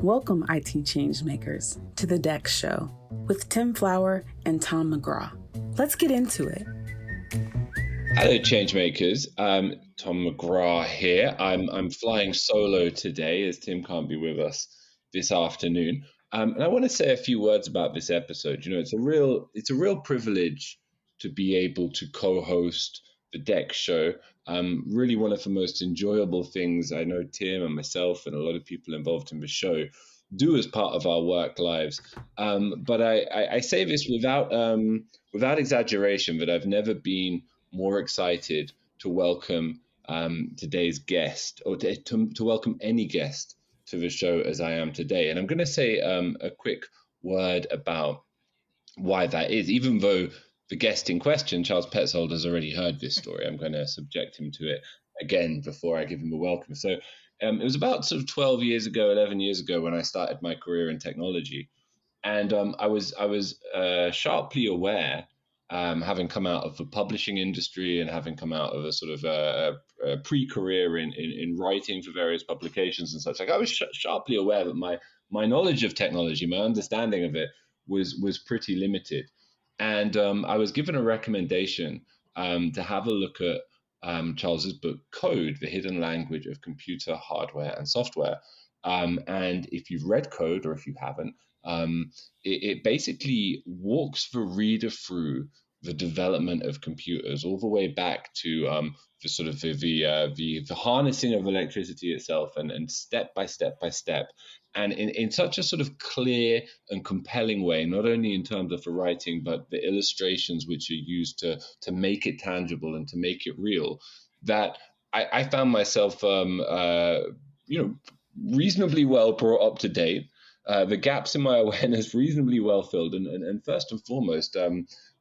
Welcome, IT changemakers, to the DEX Show with Tim Flower and Tom McGraw. Let's get into it. Hello, changemakers. Tom McGraw here. I'm flying solo today as Tim can't be with us this afternoon. And I want to say a few words about this episode. You know, it's a real privilege to be able to co-host the DEX Show. Really one of the most enjoyable things I know Tim and myself and a lot of people involved in the show do as part of our work lives. But I say this without exaggeration, that I've never been more excited to welcome today's guest, or to welcome any guest to the show as I am today. And I'm going to say a quick word about why that is, even though the guest in question, Charles Petzold, has already heard this story. I'm going to subject him to it again before I give him a welcome. So it was about sort of 11 years ago when I started my career in technology. And I was sharply aware, having come out of the publishing industry and having come out of a sort of a pre-career in writing for various publications and such, like I was sharply aware that my knowledge of technology, my understanding of it was pretty limited. And I was given a recommendation to have a look at Charles's book, Code, The Hidden Language of Computer Hardware and Software. And if you've read Code, or if you haven't, it basically walks the reader through the development of computers all the way back to the sort of the harnessing of electricity itself, and step by step by step, and in such a sort of clear and compelling way, not only in terms of the writing, but the illustrations which are used to make it tangible and to make it real, that I found myself reasonably well brought up to date. The gaps in my awareness reasonably well filled, and first and foremost,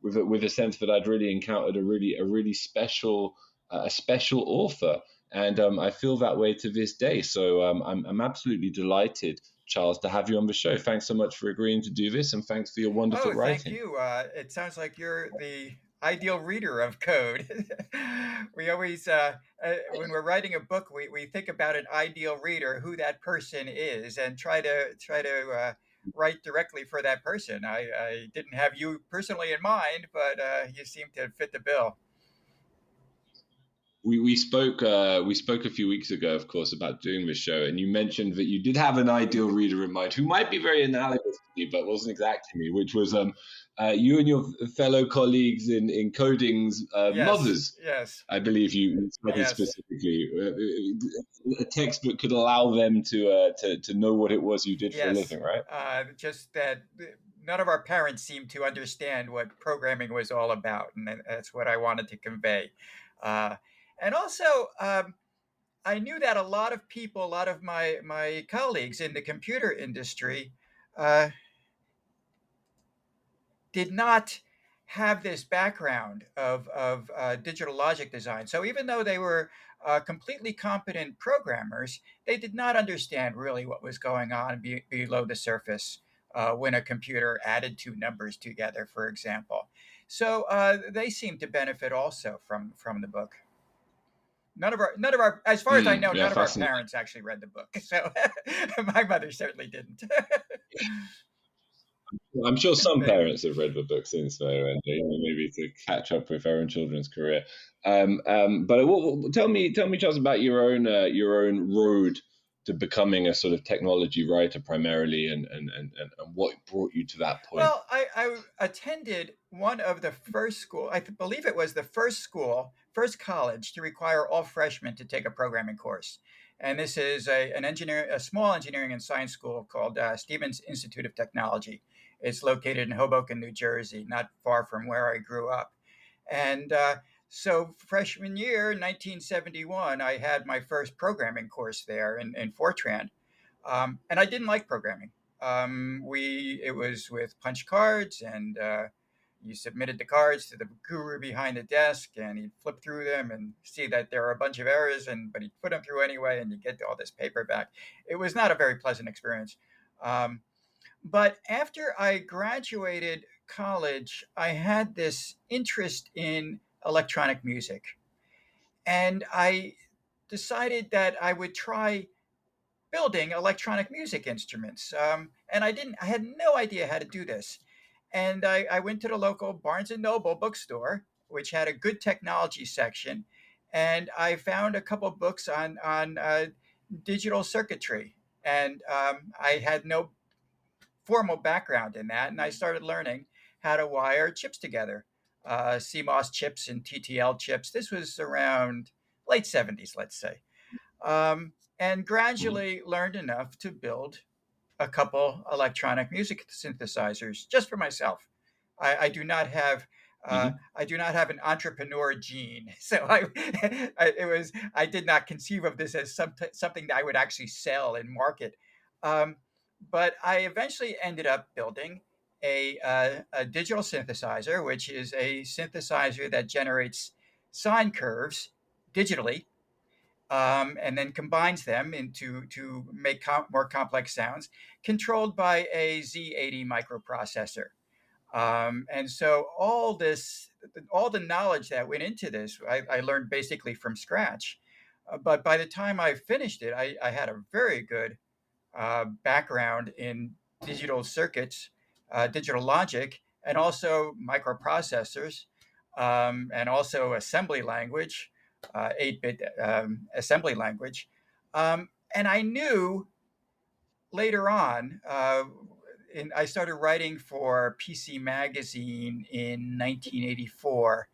with a sense that I'd really encountered a really special author, and I feel that way to this day. So I'm absolutely delighted, Charles, to have you on the show. Thanks so much for agreeing to do this, and thanks for your wonderful writing. Thank you. It sounds like you're the ideal reader of code. We always, when we're writing a book, we think about an ideal reader, who that person is, and try to write directly for that person. I didn't have you personally in mind, but you seem to fit the bill. We spoke a few weeks ago, of course, about doing this show, and you mentioned that you did have an ideal reader in mind who might be very analogous to me, but wasn't exactly me, which was you and your fellow colleagues in coding's mothers. Yes, I believe you studied specifically. A textbook could allow them to know what it was you did for a living, right? Just that none of our parents seemed to understand what programming was all about, and that's what I wanted to convey. And also, I knew that a lot of my colleagues in the computer industry did not have this background of digital logic design. So even though they were completely competent programmers, they did not understand really what was going on below the surface when a computer added two numbers together, for example. So they seem to benefit also from the book. None of our, as far as I know, none of our parents actually read the book. So my mother certainly didn't. I'm sure some parents have read the book since, though, and maybe to catch up with their own children's career. But tell me, Charles, about your own road to becoming a sort of technology writer primarily, and what brought you to that point. Well, I attended one of the first school, I believe it was the first college to require all freshmen to take a programming course. And this is a small engineering and science school called Stevens Institute of Technology. It's located in Hoboken, New Jersey, not far from where I grew up. And so freshman year, 1971, I had my first programming course there in Fortran. And I didn't like programming. It was with punch cards, and you submitted the cards to the guru behind the desk, and he'd flip through them and see that there are a bunch of errors, but he'd put them through anyway, and you get all this paper back. It was not a very pleasant experience. But after I graduated college, I had this interest in electronic music, and I decided that I would try building electronic music instruments. And I had no idea how to do this. And I went to the local Barnes and Noble bookstore, which had a good technology section, and I found a couple of books on digital circuitry. And I had no formal background in that, and I started learning how to wire chips together, CMOS chips and TTL chips. This was around late 70s, let's say, and gradually learned enough to build a couple electronic music synthesizers just for myself. I do not have Mm-hmm. I do not have an entrepreneur gene, so I did not conceive of this as something that I would actually sell and market. Um, but I eventually ended up building a digital synthesizer, which is a synthesizer that generates sine curves digitally, and then combines them into to make more complex sounds, controlled by a Z80 microprocessor. And so all the knowledge that went into this, I learned basically from scratch. But by the time I finished it, I had a very good background in digital circuits, digital logic, and also microprocessors, and also assembly language, 8-bit assembly language. And I knew later on, I started writing for PC Magazine in 1984.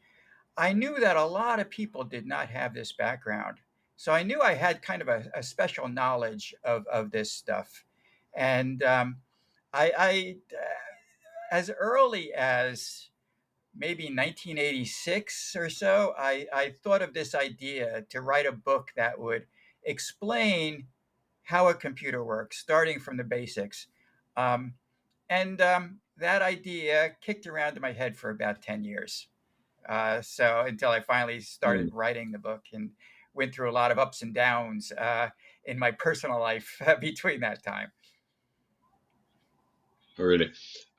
I knew that a lot of people did not have this background. So I knew I had kind of a special knowledge of this stuff. And as early as maybe 1986 or so, I thought of this idea to write a book that would explain how a computer works, starting from the basics. Um, and that idea kicked around in my head for about 10 years. So until I finally started writing the book and went through a lot of ups and downs in my personal life between that time. Oh, really?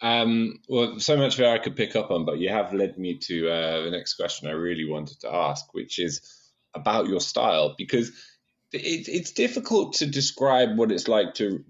Well, so much there I could pick up on, but you have led me to the next question I really wanted to ask, which is about your style, because it's difficult to describe what it's like to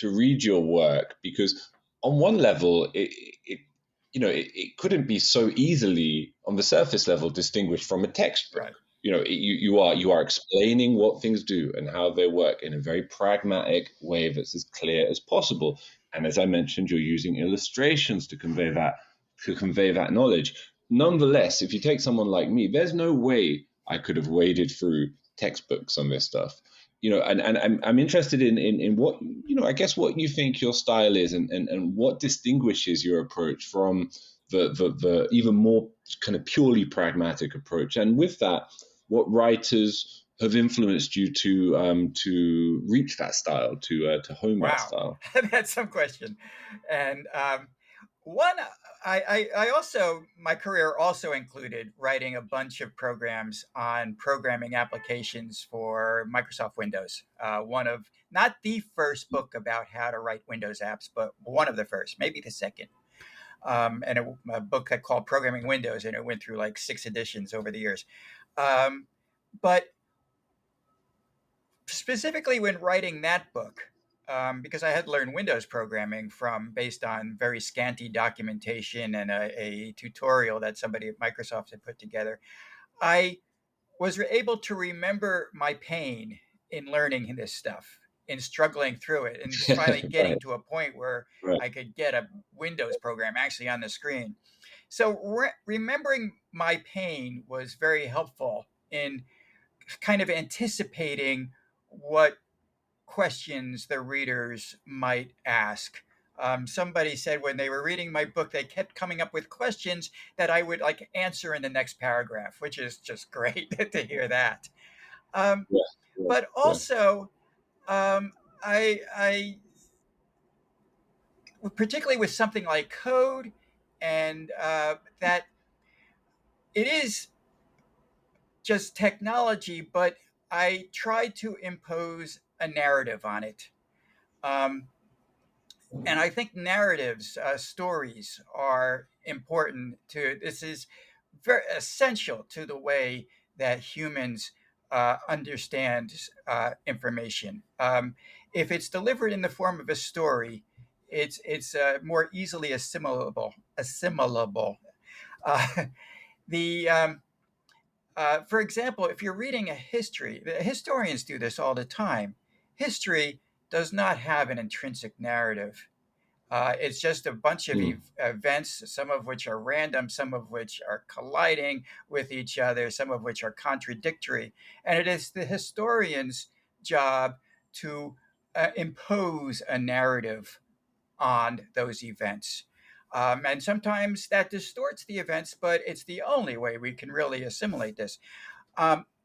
read your work, because on one level, it couldn't be so easily on the surface level distinguished from a textbook. Right. You are explaining what things do and how they work in a very pragmatic way that's as clear as possible. And as I mentioned, you're using illustrations to convey that knowledge. Nonetheless, if you take someone like me, there's no way I could have waded through textbooks on this stuff. And I'm interested in what, I guess what you think your style is, and what distinguishes your approach from the even more kind of purely pragmatic approach. And with that, what writers have influenced you to reach that style, to hone that Wow, style? that's some question. And one, I also, my career also included writing a bunch of programs on programming applications for Microsoft Windows. One of, not the first book about how to write Windows apps, but one of the first, maybe the second. A book that called Programming Windows, and it went through like 6 editions over the years. Um, but specifically when writing that book, because I had learned Windows programming from based on very scanty documentation and a tutorial that somebody at Microsoft had put together, I was able to remember my pain in learning this stuff, in struggling through it, and finally Right, getting to a point where right. I could get a Windows program actually on the screen. So remembering my pain was very helpful in kind of anticipating what questions the readers might ask. Somebody said when they were reading my book, they kept coming up with questions that I would like answer in the next paragraph, which is just great to hear that. Um, Yeah, yeah, but yeah. also, um, I particularly with something like code, and that it is just technology, but I try to impose a narrative on it. Um, and I think narratives, stories are important to, this is very essential to the way that humans understand information. if it's delivered in the form of a story, it's more easily assimilable. Uh, the For example, if you're reading a history, the historians do this all the time. History does not have an intrinsic narrative. It's just a bunch of Mm. events, some of which are random, some of which are colliding with each other, some of which are contradictory. And it is the historian's job to impose a narrative on those events. And sometimes that distorts the events, but it's the only way we can really assimilate this.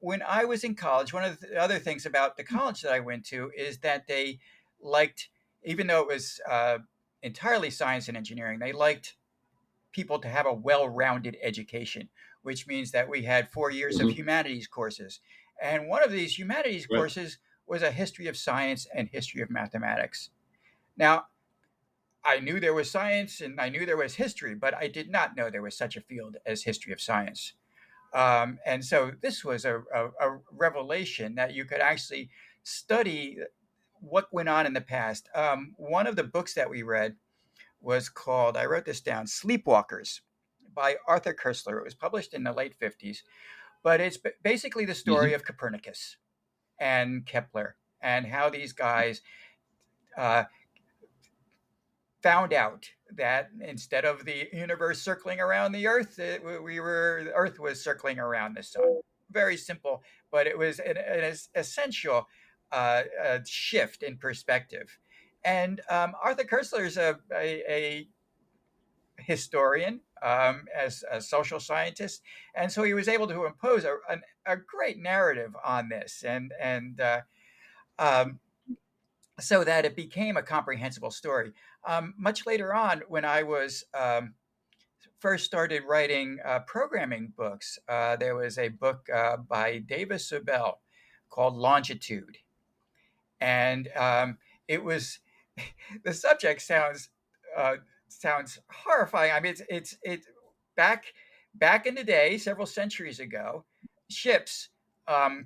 When I was in college, one of the other things about the college that I went to is that they liked, even though it was entirely science and engineering, they liked people to have a well rounded education, which means that we had 4 years of Hmm. humanities courses. And one of these humanities Right. courses was a history of science and history of mathematics. Now, I knew there was science and I knew there was history, but I did not know there was such a field as history of science. And so this was a revelation that you could actually study what went on in the past. One of the books that we read was called, I wrote this down, Sleepwalkers by Arthur Koestler. It was published in the late 50s, but it's basically the story Hmm. of Copernicus and Kepler and how these guys uh, found out that instead of the universe circling around the Earth, the Earth was circling around the sun. Very simple, but it was an essential shift in perspective. And Arthur Koestler is a historian, as a social scientist, and so he was able to impose a great narrative on this, and um, so that it became a comprehensible story. Much later on, when I was first started writing programming books, there was a book by Davis Sobel called Longitude, and it was the subject uh, sounds horrifying. I mean, it's back back in the day, several centuries ago, ships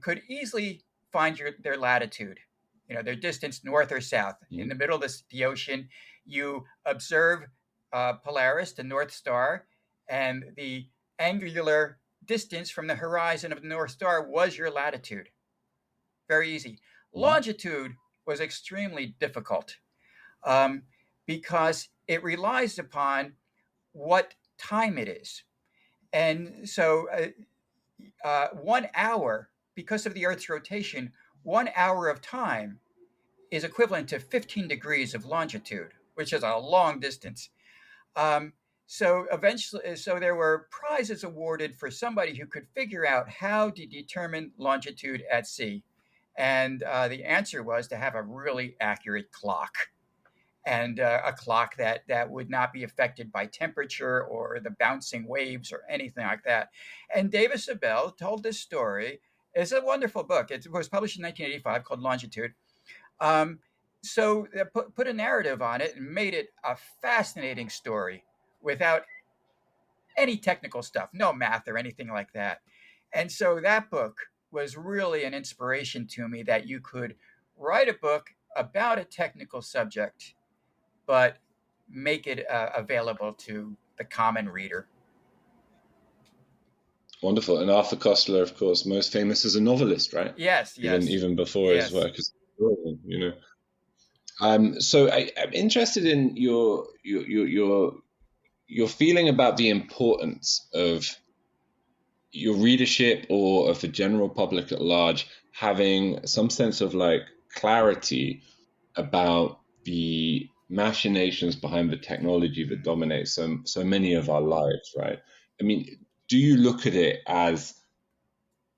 could easily find their latitude, their distance north or south. In Hmm. the middle of the ocean, you observe Polaris, the North Star, and the angular distance from the horizon of the North Star was your latitude. Very easy. Hmm. Longitude was extremely difficult um, because it relies upon what time it is. And so 1 hour, because of the Earth's rotation, 1 hour of time is equivalent to 15 degrees of longitude, which is a long distance. Um, so there were prizes awarded for somebody who could figure out how to determine longitude at sea. And the answer was to have a really accurate clock, and a clock that would not be affected by temperature or the bouncing waves or anything like that. And Davis Abel told this story. It's a wonderful book. It was published in 1985 called Longitude. Um, so they put a narrative on it and made it a fascinating story without any technical stuff, no math or anything like that. And so that book was really an inspiration to me, that you could write a book about a technical subject but make it available to the common reader. Wonderful. And Arthur Koestler, of course, most famous as a novelist, right? Yes, Even yes, even before his yes. work as a historian. So I'm interested in your feeling about the importance of your readership or of the general public at large having some sense of like clarity about the machinations behind the technology that Mhm. dominates so many of our lives, right? I mean, do you look at it as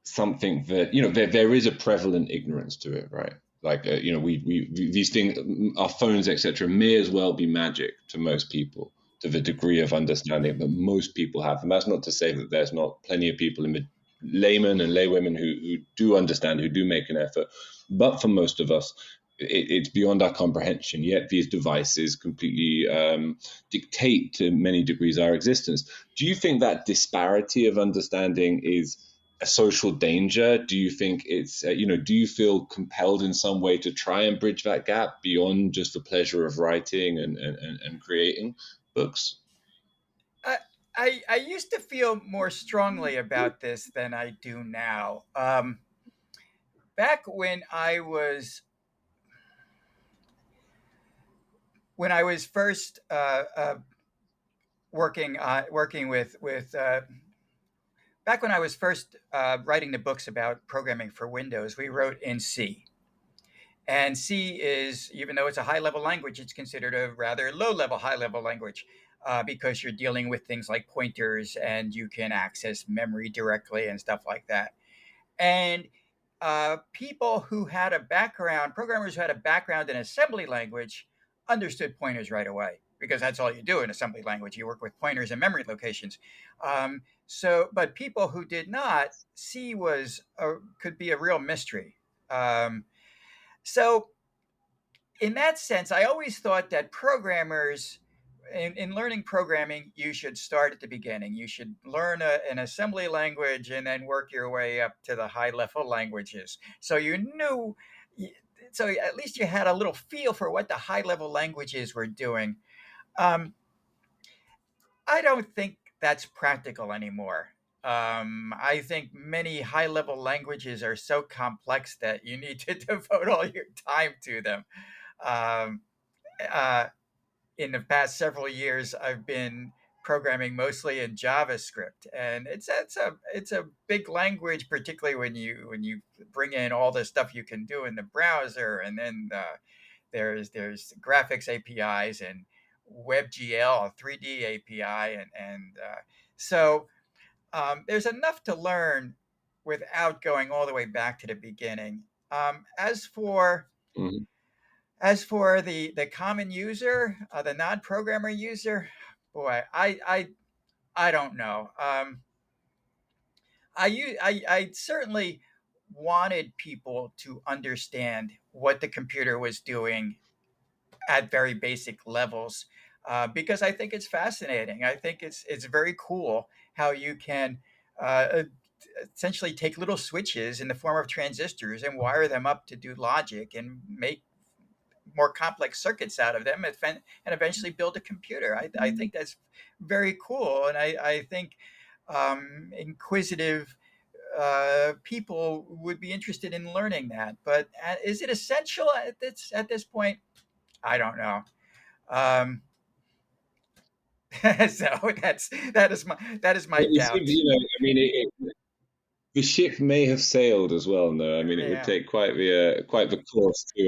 something that there is a prevalent ignorance to it, right? Like we these things, our phones, etc., may as well be magic to most people, to the degree of understanding that most people have. And that's not to say that there's not plenty of people in the laymen and laywomen who do understand, who do make an effort. But for most of us, it's beyond our comprehension. Yet these devices completely dictate to many degrees our existence. Do you think that disparity of understanding is a social danger? Do you think it's, do you feel compelled in some way to try and bridge that gap beyond just the pleasure of writing and creating books? I, I used to feel more strongly about this than I do now. Back when I was first working with back when I was first writing the books about programming for Windows, we wrote in C. And C is, even though it's a high level language, it's considered a rather low level, high level language because you're dealing with things like pointers and you can access memory directly and stuff like that. And people who had a background, programmers who had a background in assembly language, understood pointers right away because that's all you do in assembly language. You work with pointers and memory locations. But people who did not, C could be a real mystery. Um, so in that sense, I always thought that programmers, in learning programming, you should start at the beginning. You should learn an assembly language and then work your way up to the high level languages. So you knew, so at least you had a little feel for what the high level languages were doing. Um, I don't think that's practical anymore. I think many high level languages are so complex that you need to devote all your time to them. Um, uh, in the past several years, I've been programming mostly in JavaScript, and it's a big language, particularly when you bring in all the stuff you can do in the browser, and then there's graphics APIs and WebGL, 3D API, and there's enough to learn without going all the way back to the beginning. Um, as for Mhm. as for the common user, the non-programmer user, boy, I don't know. I certainly wanted people to understand what the computer was doing at very basic levels because I think it's fascinating. I think it's very cool how you can uh, essentially take little switches in the form of transistors and wire them up to do logic and make more complex circuits out of them and eventually build a computer. I think that's very cool. And I think inquisitive people would be interested in learning that. But is it essential at this point? I don't know. Um, so that is my It seems, doubt. I mean, the ship may have sailed as well. No, I mean it would Yeah, take quite the course to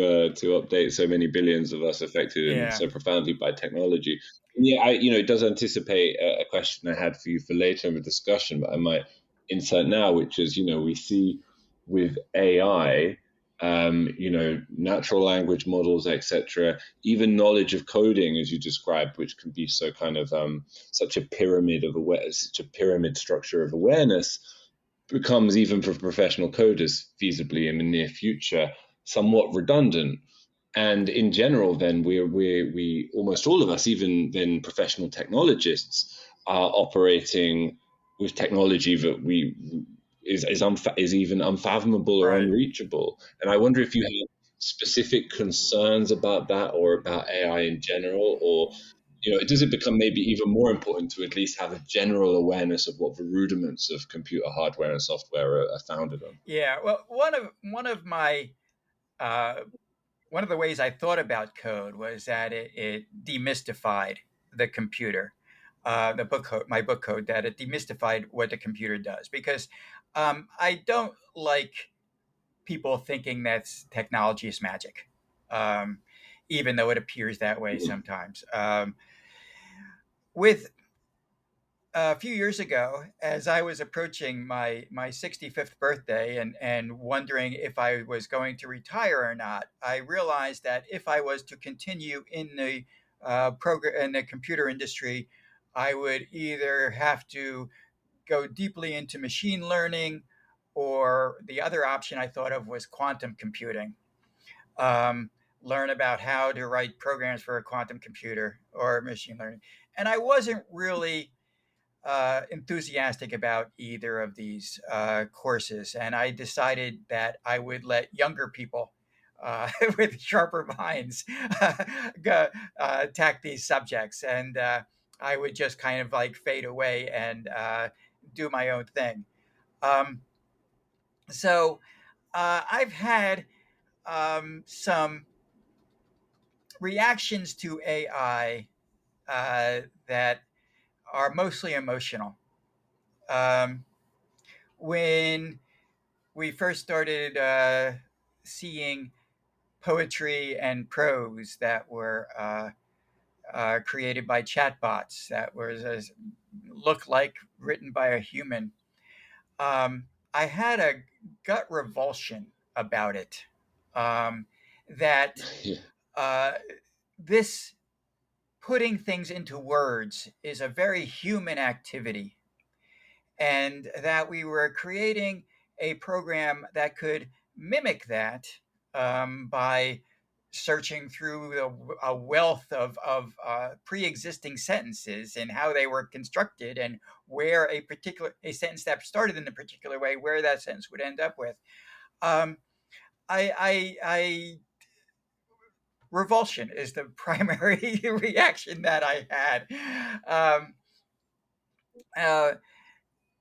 update so many billions of us affected and yeah, so profoundly by technology. And yeah, it does anticipate a question I had for you for later in the discussion, but I might insert now, which is we see with AI, natural language models, etc., even knowledge of coding, as you described, which can be so kind of such a pyramid of such a pyramid structure of awareness becomes, even for professional coders, feasibly in the near future, somewhat redundant. And in general, then we almost all of us, even then professional technologists, are operating with technology that is even unfathomable or right. unreachable. And I wonder if you have specific concerns about that or about AI in general, or does it become maybe even more important to at least have a general awareness of what the rudiments of computer hardware and software are founded on? Yeah. Well, uh, one of the ways I thought about code was that it demystified the computer. My book code, that it demystified what the computer does because I don't like people thinking that technology is magic, um, even though it appears that way sometimes. With A few years ago, as I was approaching my 65th birthday and wondering if I was going to retire or not, I realized that if I was to continue in the program in the computer industry, I would either have to go deeply into machine learning, or the other option I thought of was quantum computing. Um, Learn about how to write programs for a quantum computer or machine learning, and I wasn't really enthusiastic about either of these courses, and I decided that I would let younger people with sharper minds attack these subjects, and I would just kind of like fade away and do my own thing. Um, so I've had some reactions to AI that are mostly emotional. Um, when we first started seeing poetry and prose that were created by chatbots that was looked like written by a human, I had a gut revulsion about it. That Yeah. uh, this putting things into words is a very human activity, and that we were creating a program that could mimic that by searching through a wealth of pre-existing sentences and how they were constructed, and where a sentence that started in a particular way, where that sentence would end up with. um, I revulsion is the primary reaction that I had. um, uh,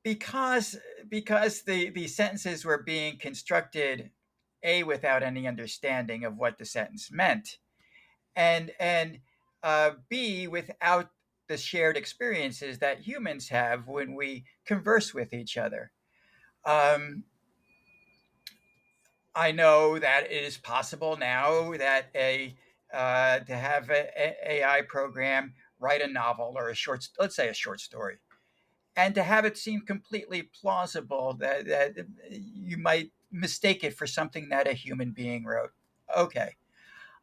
because the sentences were being constructed without any understanding of what the sentence meant, and b, without the shared experiences that humans have when we converse with each other. um, I know that it is possible now that a to have a AI program write a novel or let's say a short story, and to have it seem completely plausible that you might mistake it for something that a human being wrote. Okay.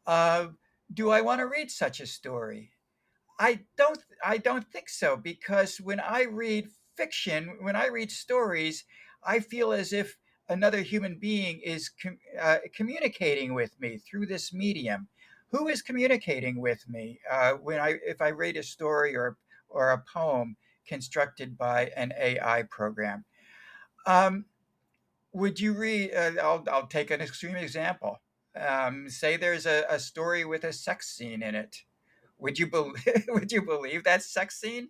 Uh, do I want to read such a story? I don't think so, because when I read fiction, when I read stories, I feel as if another human being is communicating with me through this medium. Who is communicating with me when I if I read a story or a poem constructed by an AI program? Um, would you read? I'll take an extreme example. Say there's a story with a sex scene in it. Would you believe? Would you believe that sex scene?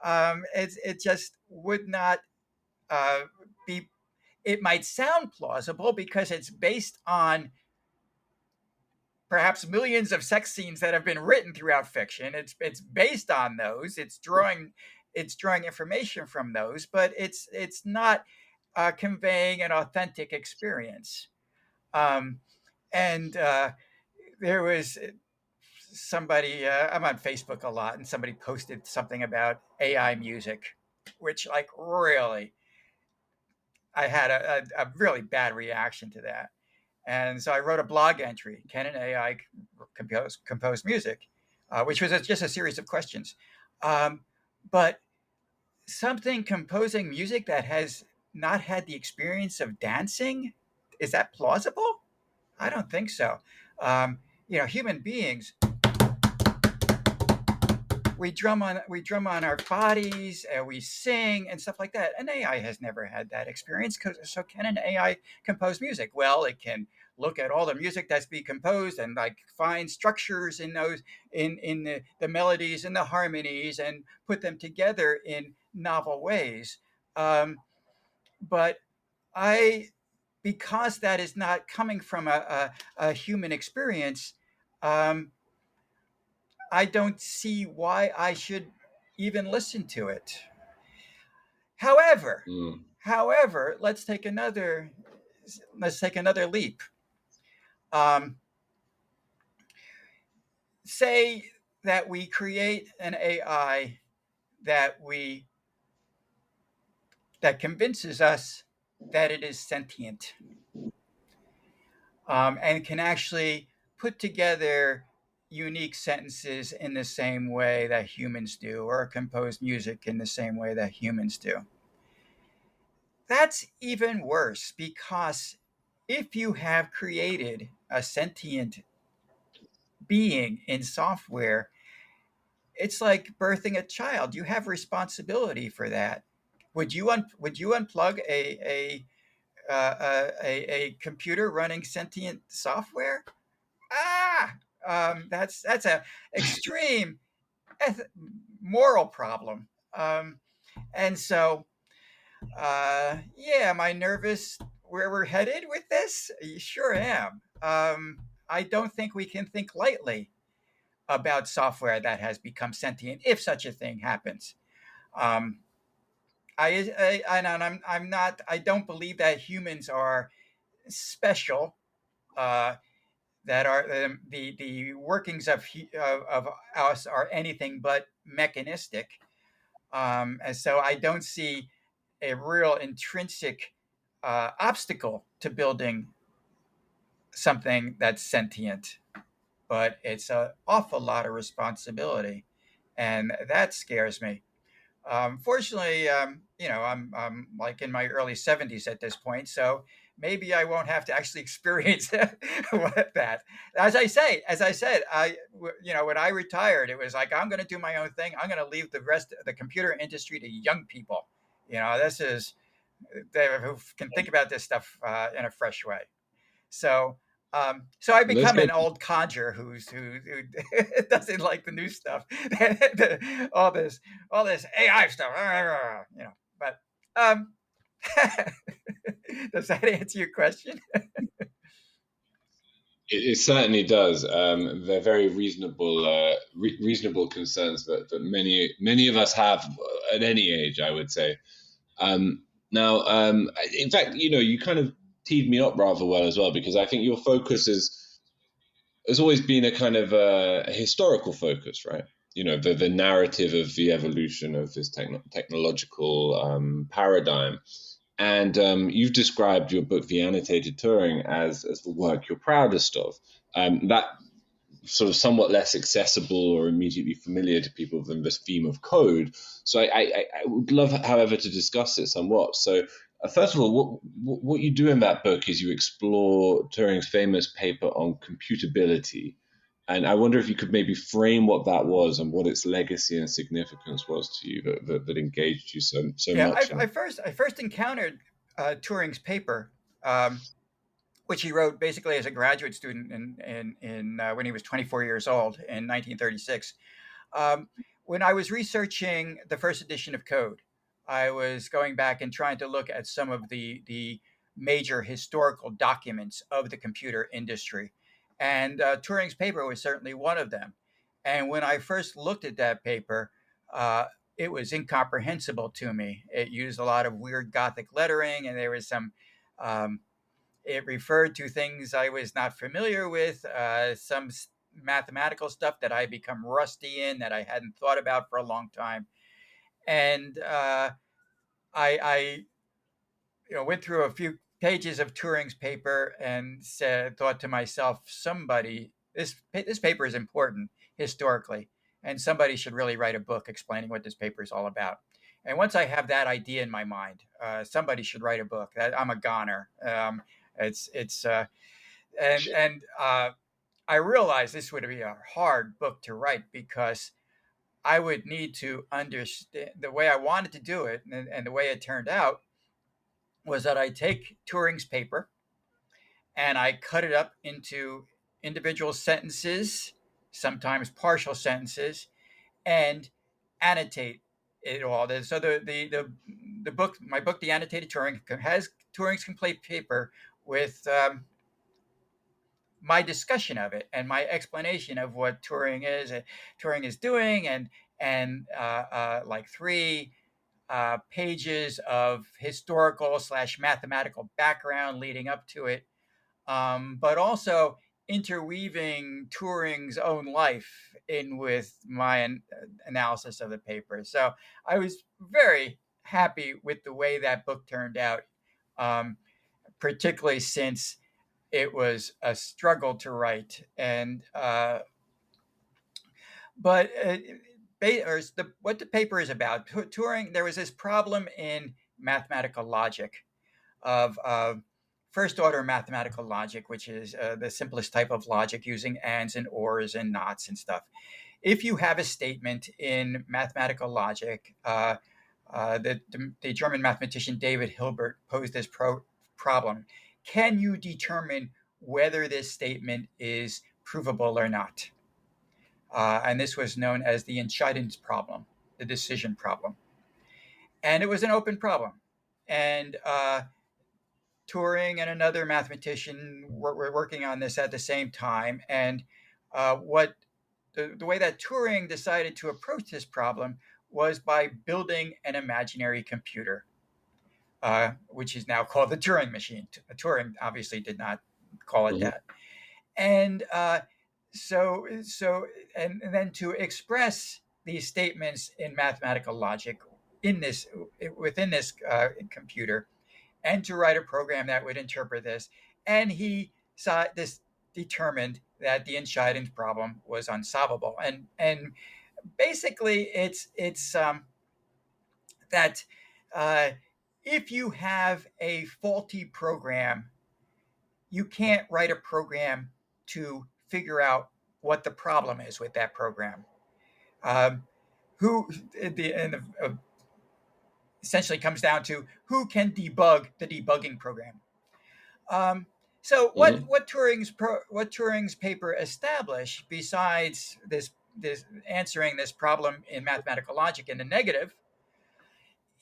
It just would not uh, be. It might sound plausible because it's based on perhaps millions of sex scenes that have been written throughout fiction. It's based on those. It's drawing information from those, but it's not conveying an authentic experience. Um, and there was somebody, I'm on Facebook a lot, and somebody posted something about AI music, which, like, really, I had a really bad reaction to that. And so I wrote a blog entry: can an AI compose music? Which was just a series of questions. Um, but something composing music that has not had the experience of dancing, is that plausible? I don't think so. Um, human beings, we drum on our bodies, and we sing and stuff like that. An AI has never had that experience. So can an AI compose music? Well, it can look at all the music that's being composed and like find structures in those, in the melodies and the harmonies, and put them together in novel ways. Um, but I because that is not coming from a human experience, um, I don't see why I should even listen to it. However, Mm. however, let's take another leap. Um, Say that we create an AI that we that convinces us that it is sentient, and can actually put together unique sentences in the same way that humans do, or compose music in the same way that humans do. That's even worse, because if you have created a sentient being in software, it's like birthing a child. You have responsibility for that. Would you unplug a computer running sentient software? Ah, that's a extreme eth- moral problem. And so, yeah, am I nervous where we're headed with this? You sure am. I don't think we can think lightly about software that has become sentient, if such a thing happens. Um, and I'm not. I don't believe that humans are special. Uh, that are the workings of us are anything but mechanistic. And so I don't see a real intrinsic obstacle to building something that's sentient, but it's an awful lot of responsibility, and that scares me. Fortunately, I'm like in my early 70s at this point, so maybe I won't have to actually experience that. As I said, when I retired, it was like I'm going to do my own thing. I'm going to leave the rest of the computer industry to young people. This is they who can think about this stuff in a fresh way. So, so I Let's become go. an old codger who doesn't like the new stuff, all this AI stuff, But um, does that answer your question? It certainly does. They're very reasonable concerns that many of us have at any age, I would say. Now, in fact, you kind of teed me up rather well as well, because I think your focus has always been a kind of a historical focus, right? The narrative of the evolution of this technological paradigm. And you've described your book, The Annotated Turing, as the work you're proudest of. That sort of somewhat less accessible or immediately familiar to people than this theme of code. So I would love, however, to discuss it somewhat. So first of all, what you do in that book is you explore Turing's famous paper on computability. And I wonder if you could maybe frame what that was and what its legacy and significance was to you that engaged you so Yeah, much in it. I first encountered Turing's paper, um, which he wrote basically as a graduate student in when he was 24 years old in 1936. Um, when I was researching the first edition of Code, I was going back and trying to look at some of the major historical documents of the computer industry, and Turing's paper was certainly one of them. And when I first looked at that paper, uh, it was incomprehensible to me. It used a lot of weird Gothic lettering, and there was some. Um, it referred to things I was not familiar with, some mathematical stuff that I become rusty in that I hadn't thought about for a long time. And I went through a few pages of Turing's paper and thought to myself, this paper is important historically, and somebody should really write a book explaining what this paper is all about. And once I have that idea in my mind, somebody should write a book. I'm a goner. It's and I realized this would be a hard book to write because I would need to understand the way I wanted to do it, and the way it turned out was that I take Turing's paper and I cut it up into individual sentences, sometimes partial sentences, and annotate it all. So the book, my book, The Annotated Turing, has Turing's complete paper with my discussion of it and my explanation of what Turing is doing, and like three pages of historical slash mathematical background leading up to it, but also interweaving Turing's own life in with my analysis of the paper. So I was very happy with the way that book turned out, um, particularly since it was a struggle to write. And but what the paper is about, Turing, there was this problem in mathematical logic of first order mathematical logic, which is the simplest type of logic using ands and ors and nots and stuff. if you have a statement in mathematical logic, the German mathematician David Hilbert posed this problem. Can you determine whether this statement is provable or not? And this was known as the Entscheidungs problem, the decision problem. And it was an open problem. And Turing and another mathematician were working on this at the same time. And what the way that Turing decided to approach this problem was by building an imaginary computer, which is now called the Turing machine. Turing obviously did not call it Mm-hmm. that. And and then to express these statements in mathematical logic within this computer, and to write a program that would interpret this. And he saw this determined that the Entscheidungs problem was unsolvable. And basically, it's that uh, if you have a faulty program, you can't write a program to figure out what the problem is with that program. Um, who essentially comes down to who can debug the debugging program. Um, so Mm-hmm. what Turing's paper established, besides this answering this problem in mathematical logic in the negative,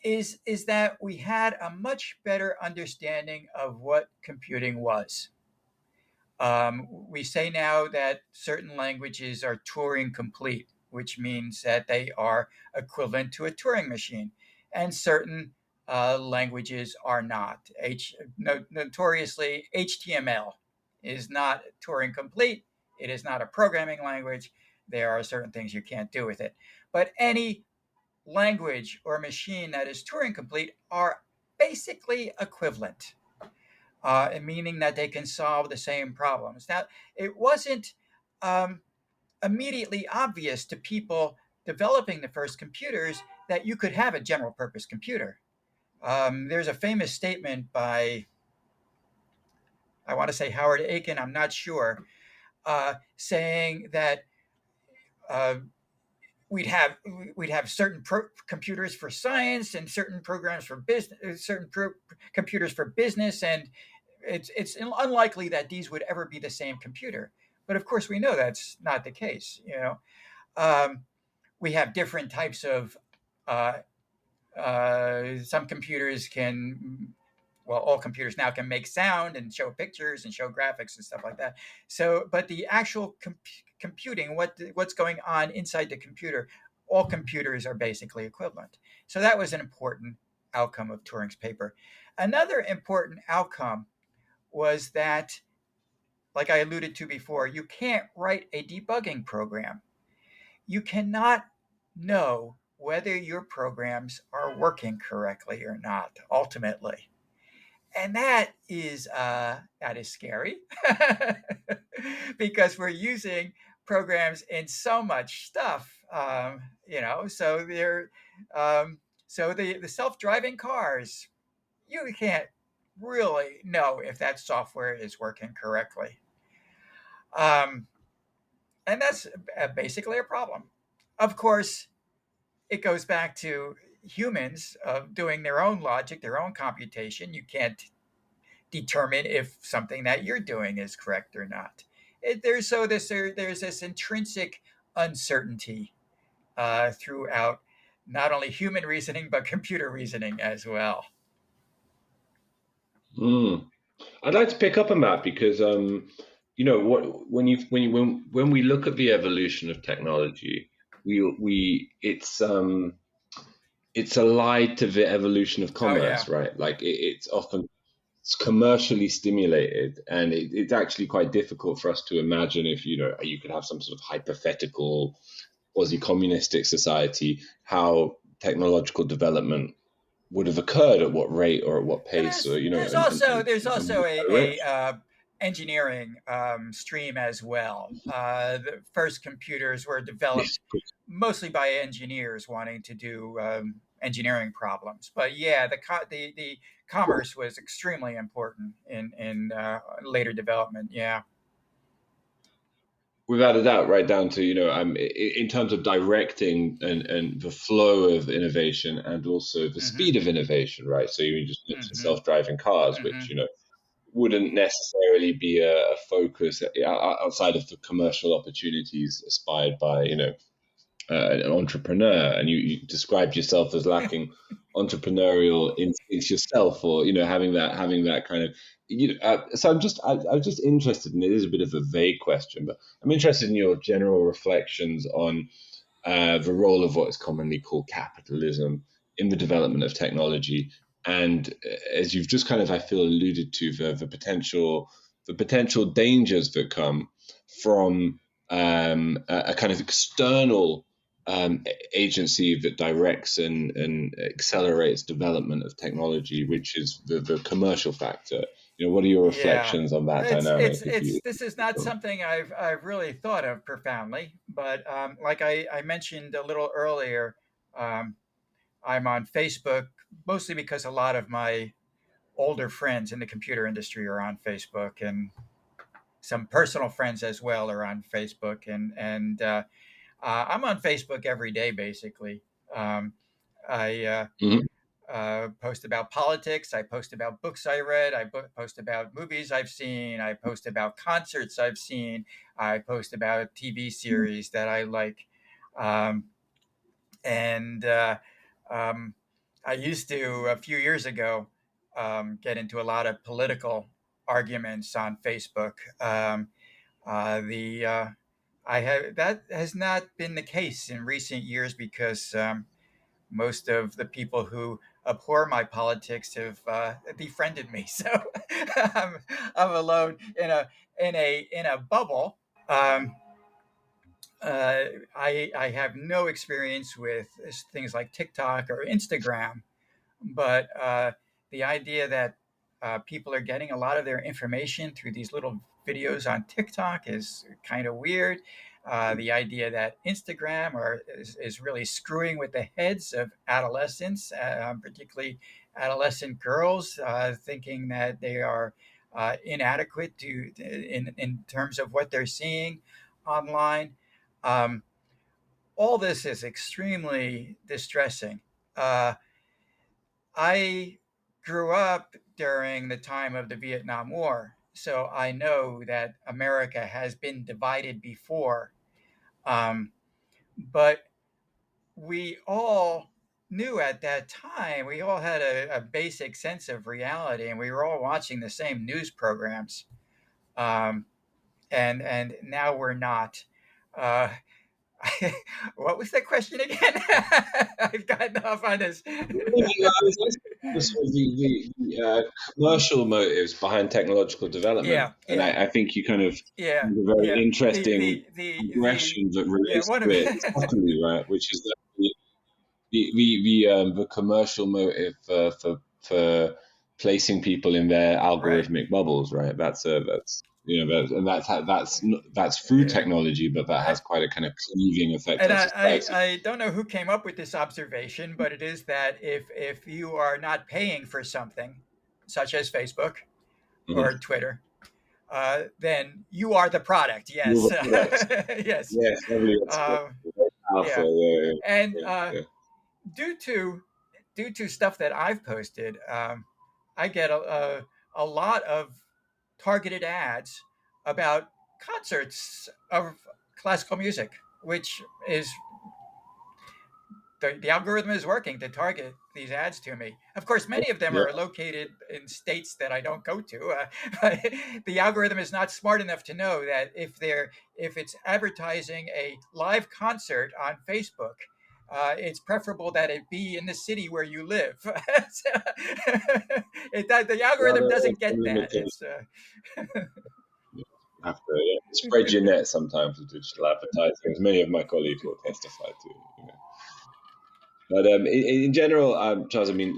is that we had a much better understanding of what computing was. We say now that certain languages are Turing complete, which means that they are equivalent to a Turing machine, and certain languages are not. Notoriously, HTML is not Turing complete. It is not a programming language. There are certain things you can't do with it. But any language or machine that is Turing complete are basically equivalent, meaning that they can solve the same problems. Now, it wasn't um, immediately obvious to people developing the first computers that you could have a general purpose computer. There's a famous statement by, I want to say Howard Aiken, I'm not sure, saying that uh, we'd have certain computers for science and certain programs for business, computers for business, and it's unlikely that these would ever be the same computer. But of course, we know that's not the case. Um, we have different types of. Some computers can, well, all computers now can make sound and show pictures and show graphics and stuff like that. So, but the actual computing, what's going on inside the computer, all computers are basically equivalent. So that was an important outcome of Turing's paper. Another important outcome was that, like I alluded to before, you can't write a debugging program. You cannot know whether your programs are working correctly or not, ultimately. And that is scary because we're using programs in so much stuff, so they're so the self-driving cars, you can't really know if that software is working correctly. Um, and that's basically a problem. Of course, it goes back to humans doing their own logic, their own computation. You can't determine if something that you're doing is correct or not. There's this intrinsic uncertainty throughout not only human reasoning but computer reasoning as well. Mm. I'd like to pick up on that because when we look at the evolution of technology, we it's allied to the evolution of Oh yeah, commerce, right? Like it's often it's commercially stimulated, and it's actually quite difficult for us to imagine if you could have some sort of hypothetical quasi-communistic society, how technological development would have occurred at what rate or at what and pace, or there's in also what a direction. engineering stream as well. The first computers were developed Yes. mostly by engineers wanting to do engineering problems. But yeah, the commerce was extremely important in later development. Yeah. Without a doubt, right down to, in terms of directing and the flow of innovation and also the Mm-hmm. speed of innovation, right? So you just mentioned Mm-hmm. self-driving cars, Mm-hmm. which, wouldn't necessarily be a focus outside of the commercial opportunities aspired by, an entrepreneur, and you described yourself as lacking entrepreneurial instincts yourself, or having that kind of so I'm just interested, and it is a bit of a vague question, but I'm interested in your general reflections on the role of what is commonly called capitalism in the development of technology, and as you've just kind of, I feel, alluded to, the potential dangers that come from a kind of external agency that directs and accelerates development of technology, which is the commercial factor. What are your Yeah, reflections on that dynamic? If you, this is not something I've really thought of profoundly, but like I mentioned a little earlier, um, I'm on Facebook mostly because a lot of my older friends in the computer industry are on Facebook, and some personal friends as well are on Facebook, and I'm on Facebook every day basically. I Mhm. post about politics. I post about books I read. I post about movies I've seen. I post about concerts I've seen. I post about TV series that I like. Um, and um, I used to, a few years ago, get into a lot of political arguments on Facebook. The I have That has not been the case in recent years because most of the people who abhor my politics have befriended me. So I'm alone in a bubble. Um, I have no experience with things like TikTok or Instagram, but the idea that people are getting a lot of their information through these little videos on TikTok is kind of weird. The idea that is really screwing with the heads of adolescents, particularly adolescent girls, thinking that they are inadequate in terms of what they're seeing online. Um, all this is extremely distressing. Uh, I grew up during the time of the Vietnam War, so I know that America has been divided before. Um, but we all knew at that time, we all had a basic sense of reality, and we were all watching the same news programs. Um, and now we're not. Uh, what was the question again? I've gotten off on this. I was asking for sort of the commercial motives behind technological development, Yeah, and yeah, I think you kind of yeah, have a very yeah. interesting The progression that yeah, relates one to of it subtly, right? Which is that the commercial motive for placing people in their right. algorithmic bubbles, right? That's through Yeah. technology, but that I, has quite a kind of cleaving effect and on society. I don't know who came up with this observation, but it is that if you are not paying for something, such as Facebook Mhm. or Twitter, then you are the product. Move Yes, on to that. yes, Yes, I believe that's very yeah. powerful. Yeah, And yeah, yeah. due to stuff that I've posted, I get a lot of targeted ads about concerts of classical music, which is the algorithm is working to target these ads to me. Of course, many of them Yeah. are located in states that I don't go to. But the algorithm is not smart enough to know that if it's advertising a live concert on Facebook, it's preferable that it be in the city where you live. The algorithm Rather doesn't get that. limited. You have to, yeah, spread your net sometimes with digital advertising, as many of my colleagues will testify to. But in general, Charles, I mean,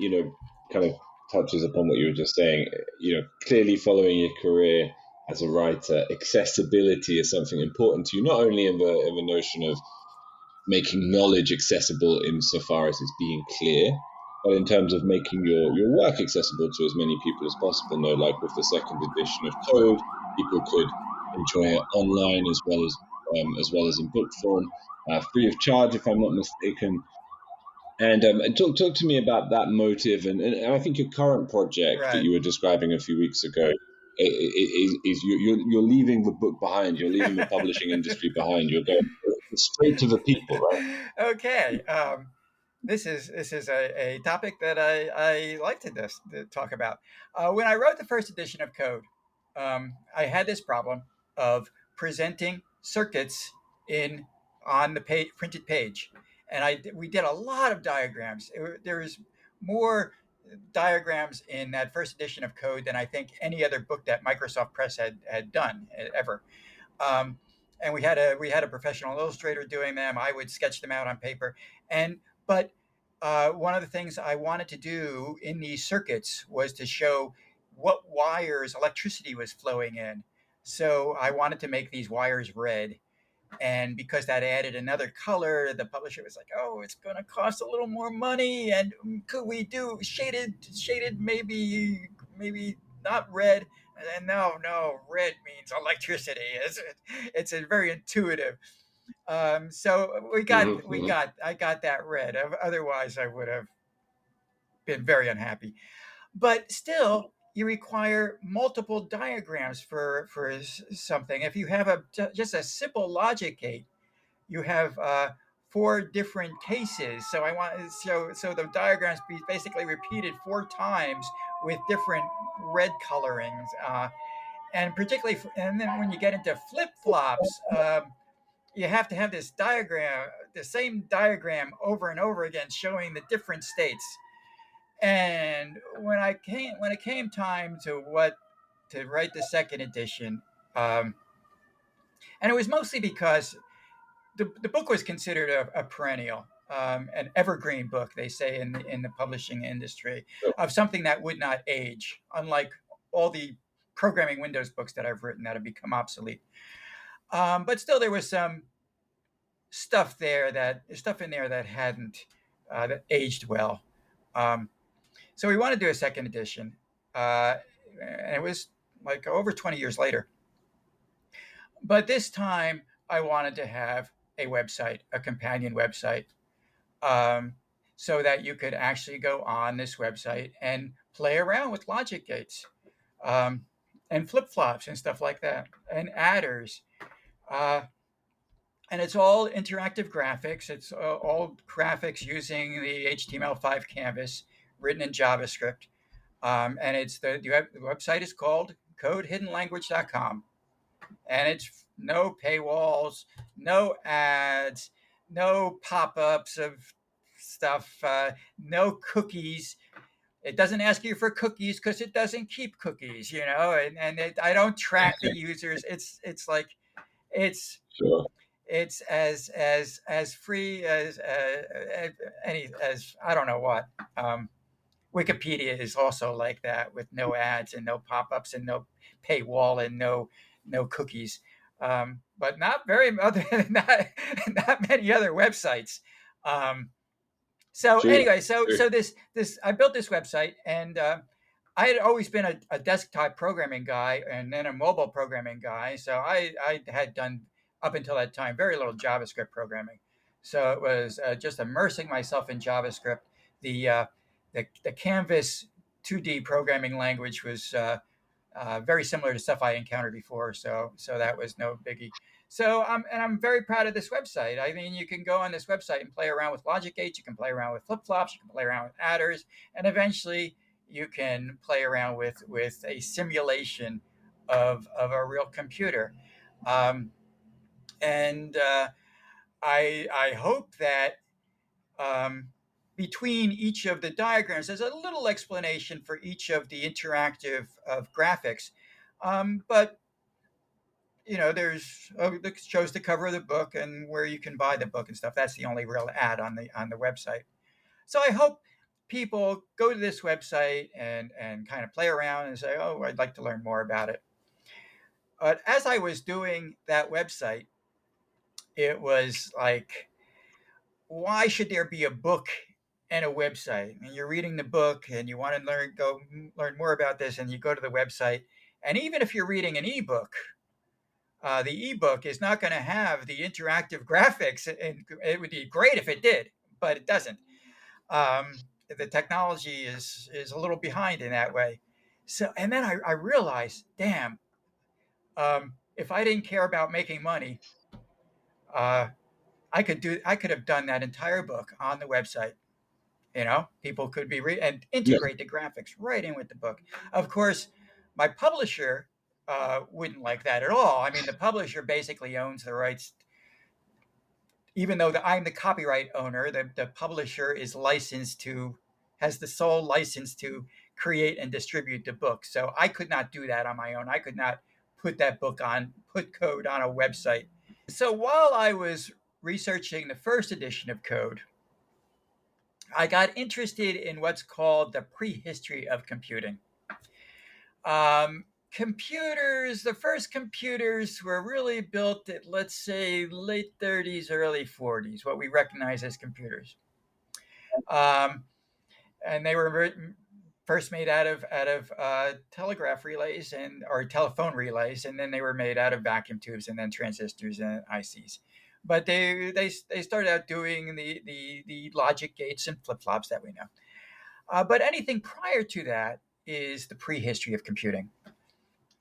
kind of touches upon what you were just saying. Clearly following your career as a writer, accessibility is something important to you, not only in the notion of making knowledge accessible insofar as it's being clear, but in terms of making your work accessible to as many people as possible. Like with the second edition of Code, people could enjoy it online as well as as well as in book form, free of charge, if I'm not mistaken. And talk to me about that motive, and I think your current project that Right. you were describing a few weeks ago is you're leaving the book behind, you're leaving the publishing industry behind, you're going straight to the people, right? Okay. This is a topic that I like to talk about. When I wrote the first edition of Code, I had this problem of presenting circuits in on the printed page, and we did a lot of diagrams. There was more diagrams in that first edition of Code than I think any other book that Microsoft Press had done ever. Um, and we had a professional illustrator doing them. I would sketch them out on paper, but one of the things I wanted to do in these circuits was to show what wires electricity was flowing in. So I wanted to make these wires red, and because that added another color, the publisher was like, "Oh, it's going to cost a little more money, and could we do shaded, maybe not red?" And no, red means electricity. It's a very intuitive. So I got that red. Otherwise, I would have been very unhappy. But still, you require multiple diagrams for something. If you have just a simple logic gate, you have four different cases. So so the diagrams be basically repeated four times with different red colorings, and particularly, and then when you get into flip flops. You have to have this diagram, the same diagram over and over again, showing the different states. And when it came time to write the second edition, um, and it was mostly because the book was considered a perennial, an evergreen book, they say in the publishing industry, of something that would not age, unlike all the programming Windows books that I've written that have become obsolete. But still, there was some stuff in there that hadn't that aged well. Um, so we wanted to do a second edition, uh, and it was like over 20 years later. But this time, I wanted to have a website, a companion website, um, so that you could actually go on this website and play around with logic gates, um, and flip flops and stuff like that, and adders. Uh, and it's all interactive graphics. It's all graphics using the HTML5 canvas written in JavaScript. And the website is called codehiddenlanguage.com. And it's no paywalls, no ads, no pop-ups of stuff, no cookies. It doesn't ask you for cookies because it doesn't keep cookies, I don't track the users. It's like it's Sure. it's as free as any as I don't know what. Wikipedia is also like that, with no ads and no pop-ups and no paywall and no cookies. But not very other not many other websites. So True. anyway, so True. so this I built this website, and I had always been a desktop programming guy and then a mobile programming guy. So I had done, up until that time, very little JavaScript programming. So it was just immersing myself in JavaScript. The the Canvas 2D programming language was very similar to stuff I encountered before. So that was no biggie. So I'm very proud of this website. I mean, you can go on this website and play around with logic gates. You can play around with flip flops. You can play around with adders, and eventually you can play around with a simulation of a real computer. Um, and I hope that um, between each of the diagrams, there's a little explanation for each of the interactive of graphics. But there's that shows the cover of the book and where you can buy the book and stuff. That's the only real ad on the website. So I hope people go to this website and kind of play around and say, "Oh, I'd like to learn more about it." But as I was doing that website, it was like, why should there be a book and a website? And you're reading the book and you want to learn more about this, and you go to the website. And even if you're reading an ebook, the ebook is not going to have the interactive graphics, and it would be great if it did, but it doesn't. The technology is a little behind in that way. So, and then I realized, damn, if I didn't care about making money, uh, I could have done that entire book on the website. People could be and Yeah. integrate the graphics right in with the book. Of course, my publisher wouldn't like that at all. I mean, the publisher basically owns the rights. Even though I'm the copyright owner, the publisher is licensed to, has the sole license to create and distribute the book. So I could not do that on my own. I could not put code on a website. So while I was researching the first edition of code, I got interested in what's called the prehistory of computing. Computers, the first computers were really built at, let's say, late 30s, early 40s, what we recognize as computers. And they were first made out of telegraph relays or telephone relays, and then they were made out of vacuum tubes and then transistors and ICs. But they started out doing the logic gates and flip flops that we know. But anything prior to that is the prehistory of computing.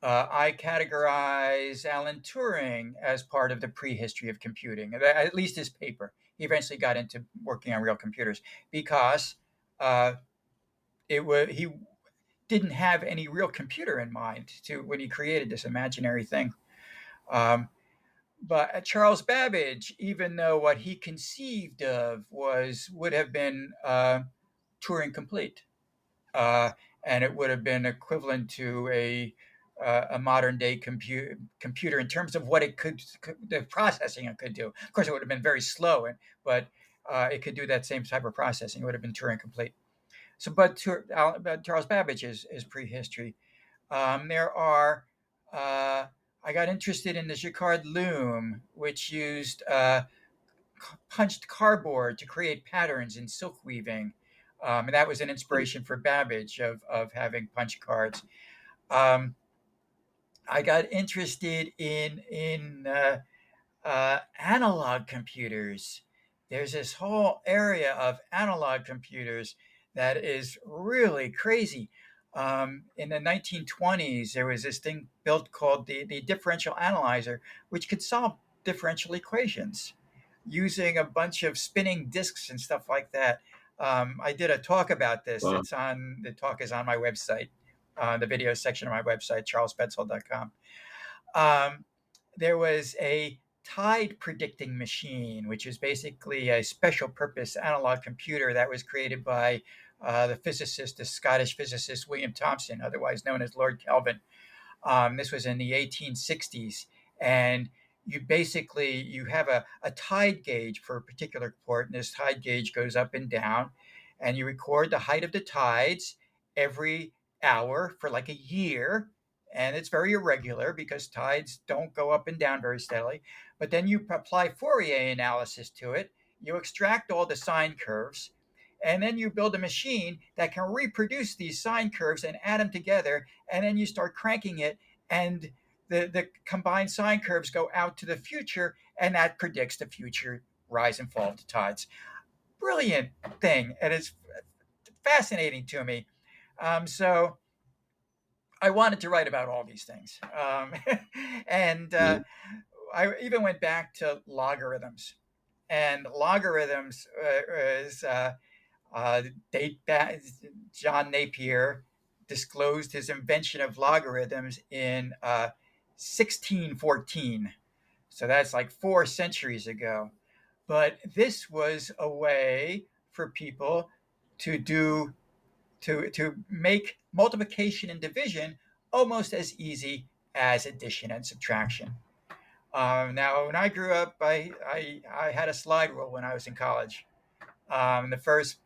I categorize Alan Turing as part of the prehistory of computing, at least his paper. He eventually got into working on real computers because he didn't have any real computer in mind when he created this imaginary thing. But Charles Babbage, even though what he conceived of would have been Turing complete, and it would have been equivalent to a modern day computer in terms of what the processing it could do. Of course, it would have been very slow, but it could do that same type of processing. It would have been Turing complete. So, but Charles Babbage is prehistory. There are. I got interested in the Jacquard loom, which used punched cardboard to create patterns in silk weaving. And that was an inspiration for Babbage of having punch cards. I got interested in analog computers. There's this whole area of analog computers that is really crazy. In the 1920s, there was this thing built called the differential analyzer, which could solve differential equations using a bunch of spinning disks and stuff like that. I did a talk about this. Wow. The talk is on my website, the video section of my website, charlespetzold.com. There was a tide predicting machine, which is basically a special purpose analog computer that was created by the Scottish physicist William Thomson, otherwise known as Lord Kelvin. This was in the 1860s, and you have a tide gauge for a particular port, and this tide gauge goes up and down, and you record the height of the tides every hour for like a year. And it's very irregular because tides don't go up and down very steadily. But then you apply Fourier analysis to it, you extract all the sine curves, and then you build a machine that can reproduce these sine curves and add them together, and then you start cranking it, and the combined sine curves go out to the future, and that predicts the future rise and fall of the tides. Brilliant thing, and it's fascinating to me. So I wanted to write about all these things, and I even went back to logarithms, and logarithms date back. John Napier disclosed his invention of logarithms in 1614. So that's like 4 centuries ago. But this was a way for people to make multiplication and division almost as easy as addition and subtraction. Now, when I grew up, I had a slide rule when I was in college. The first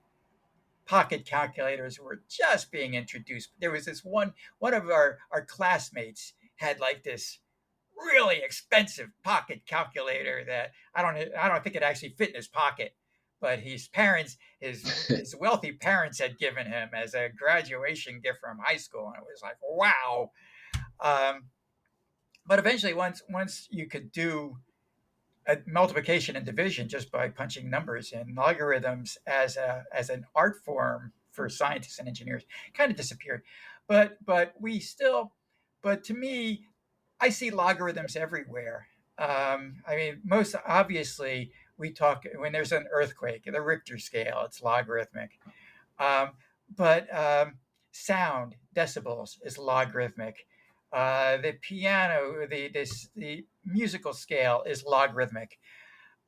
pocket calculators were just being introduced. There was this one of our classmates had like this really expensive pocket calculator that I don't think it actually fit in his pocket, but his wealthy parents had given him as a graduation gift from high school, and it was like, wow. But eventually, once you could do a multiplication and division just by punching numbers in, logarithms as an art form for scientists and engineers kind of disappeared. But we still, but to me, I see logarithms everywhere. I mean, most obviously, we talk when there's an earthquake, the Richter scale, it's logarithmic. Um, but sound, decibels, is logarithmic. The piano, the musical scale is logarithmic.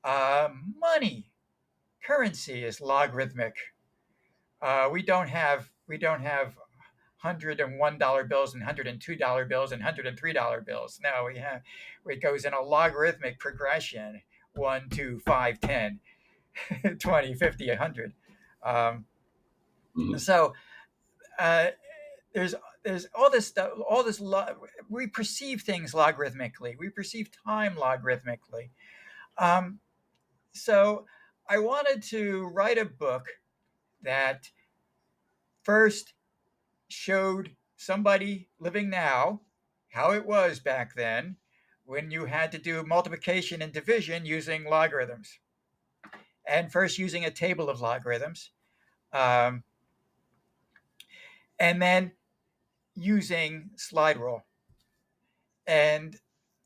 Money, currency is logarithmic. We don't have $101 bills and $102 bills and $103 bills. No, it goes in a logarithmic progression: 1, 2, 5, 10, 20, 50, 100. Um, Mhm. so uh, there's there's all this stuff, we perceive things logarithmically. We perceive time logarithmically. Um, so I wanted to write a book that first showed somebody living now how it was back then when you had to do multiplication and division using logarithms, and first using a table of logarithms, um, and then using slide rule. And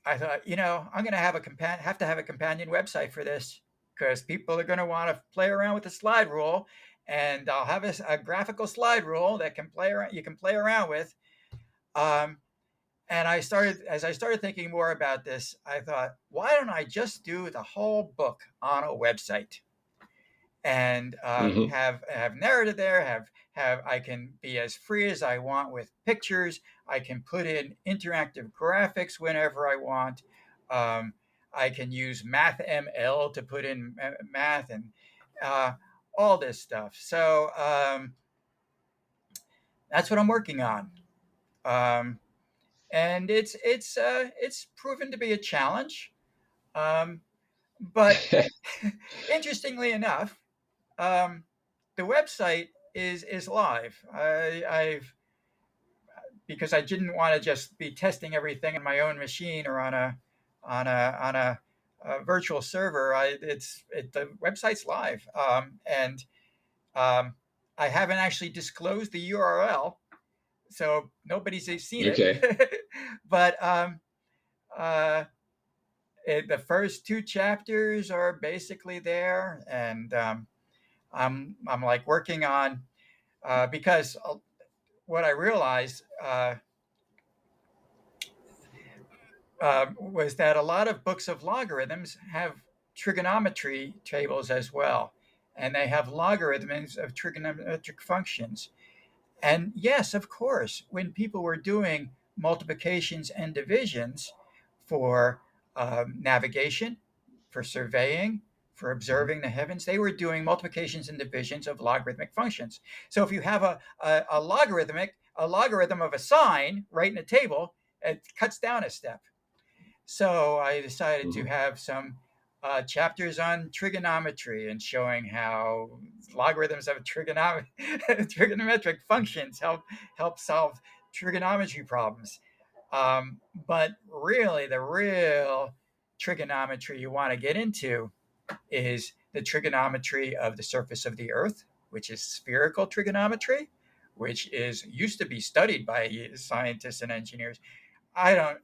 I thought, I'm going to have to have a companion website for this, because people are going to want to play around with the slide rule, and I'll have a graphical slide rule that you can play around with. Um, and as I started thinking more about this, I thought, why don't I just do the whole book on a website, and Mhm. have narrative there, have I can be as free as I want with pictures. I can put in interactive graphics whenever I want. um, I can use mathml to put in math and uh, all this stuff. So that's what I'm working on. um, and it's proven to be a challenge. But interestingly enough, um, the website is live. I've Because I didn't want to just be testing everything on my own machine or on a virtual server. The website's live, and um, I haven't actually disclosed the URL, so nobody's seen it. Okay. But uh, the first two chapters are basically there, and I'm like working on, because what I realized was that a lot of books of logarithms have trigonometry tables as well, and they have logarithms of trigonometric functions. And yes, of course, when people were doing multiplications and divisions for navigation, for surveying, for observing the heavens, they were doing multiplications and divisions of logarithmic functions. So if you have a logarithm of a sine right in a table, it cuts down a step. So I decided to Mhm. have some chapters on trigonometry, and showing how logarithms of trigonometric functions help solve trigonometry problems. But really, the real trigonometry you want to get into is the trigonometry of the surface of the Earth, which is spherical trigonometry, which is used to be studied by scientists and engineers. I don't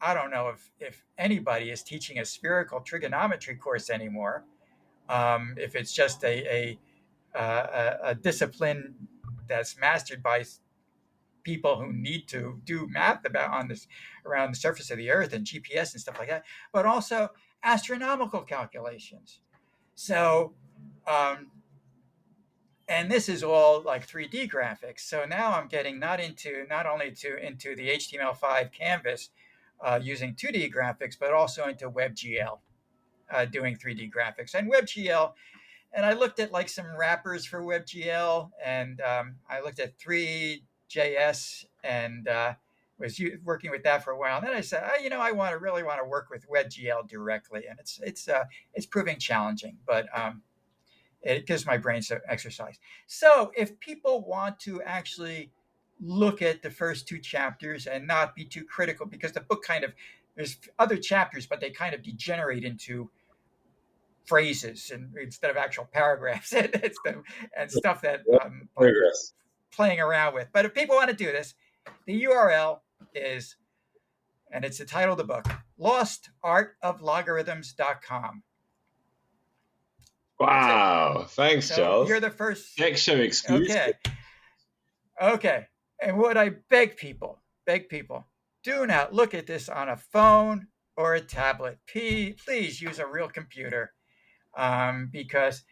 I don't know if anybody is teaching a spherical trigonometry course anymore. If it's just a discipline that's mastered by people who need to do math about on this around the surface of the Earth and GPS and stuff like that, but also astronomical calculations. So, um, and this is all like 3D graphics. So now I'm getting not only into the HTML5 canvas using 2D graphics, but also into WebGL, doing 3D graphics and WebGL. And I looked at like some wrappers for WebGL, and I looked at 3JS, and was working with that for a while. And then I said, I really want to work with WebGL directly, and it's proving challenging, but it gives my brain some exercise. So if people want to actually look at the first two chapters and not be too critical, because the book kind of there's other chapters, but they kind of degenerate into phrases and instead of actual paragraphs and stuff that I'm like playing around with. But if people want to do this, the URL is, and it's the title of the book, lostartoflogarithms.com. Wow. Thanks, So Charles. you're the first DEX Show exclusive. Okay. And what I beg people, do not look at this on a phone or a tablet. Please use a real computer, because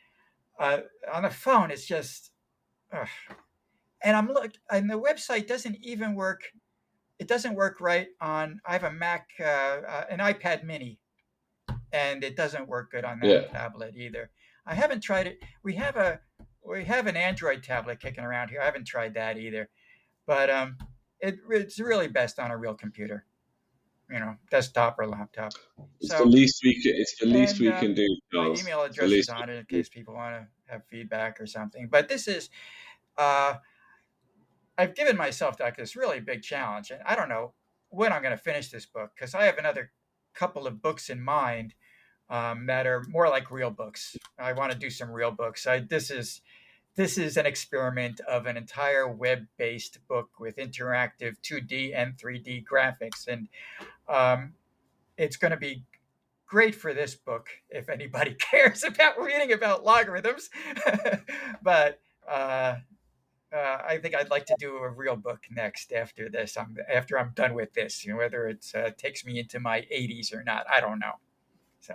on a phone it's just, and the website doesn't even work. It doesn't work right on. I have a Mac, an iPad Mini, and it doesn't work good on that tablet either. I haven't tried it. We have an Android tablet kicking around here. I haven't tried that either, but it's really best on a real computer, desktop or laptop. It's the least we can do, Charles. My email address is on it in case people want to have feedback or something. But this is, I've given myself like this really big challenge, and I don't know when I'm going to finish this book, because I have another couple of books in mind that are more like real books. I want to do some real books. This is an experiment of an entire web-based book with interactive 2D and 3D graphics, and it's going to be great for this book if anybody cares about reading about logarithms. But I think I'd like to do a real book next after this. After I'm done with this, whether it takes me into my 80s or not, I don't know. So.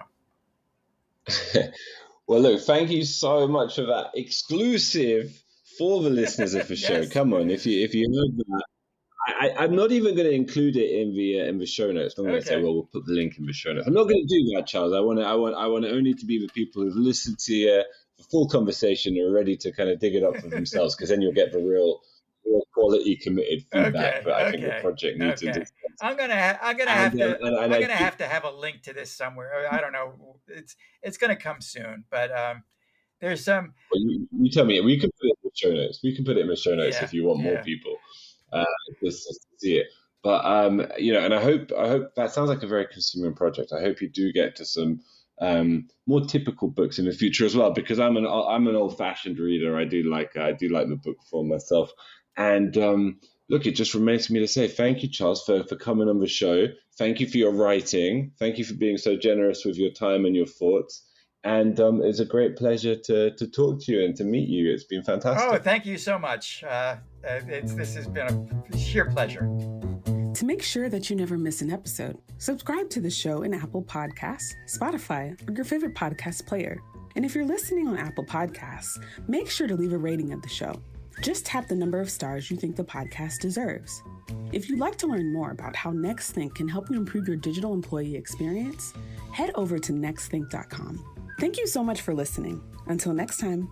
Well, look, thank you so much for that exclusive for the listeners of the show. Yes. Come on, if you heard that, I'm not even going to include it in the show notes. I'm not going to say, well, we'll put the link in the show notes. I'm not going to do that, Charles. I want it only to be the people who've listened to the full conversation and are ready to kind of dig it up for themselves, because then you'll get the real quality committed feedback that I think the project needs to do. I'm gonna have to have a link to this somewhere. I don't know. It's gonna come soon, but there's some. Well, you tell me. We can put it in the show notes. We can put it in the show notes if you want more people just to see it. But and I hope that sounds like a very consuming project. I hope you do get to some more typical books in the future as well, because I'm an old-fashioned reader. I do like the book form myself. And look, it just remains for me to say thank you, Charles, for coming on the show. Thank you for your writing. Thank you for being so generous with your time and your thoughts. And it's a great pleasure to talk to you and to meet you. It's been fantastic. Oh, thank you so much. This has been a sheer pleasure. To make sure that you never miss an episode, subscribe to the show in Apple Podcasts, Spotify, or your favorite podcast player. And if you're listening on Apple Podcasts, make sure to leave a rating of the show. Just tap the number of stars you think the podcast deserves. If you'd like to learn more about how NextThink can help you improve your digital employee experience, head over to nextthink.com. Thank you so much for listening. Until next time.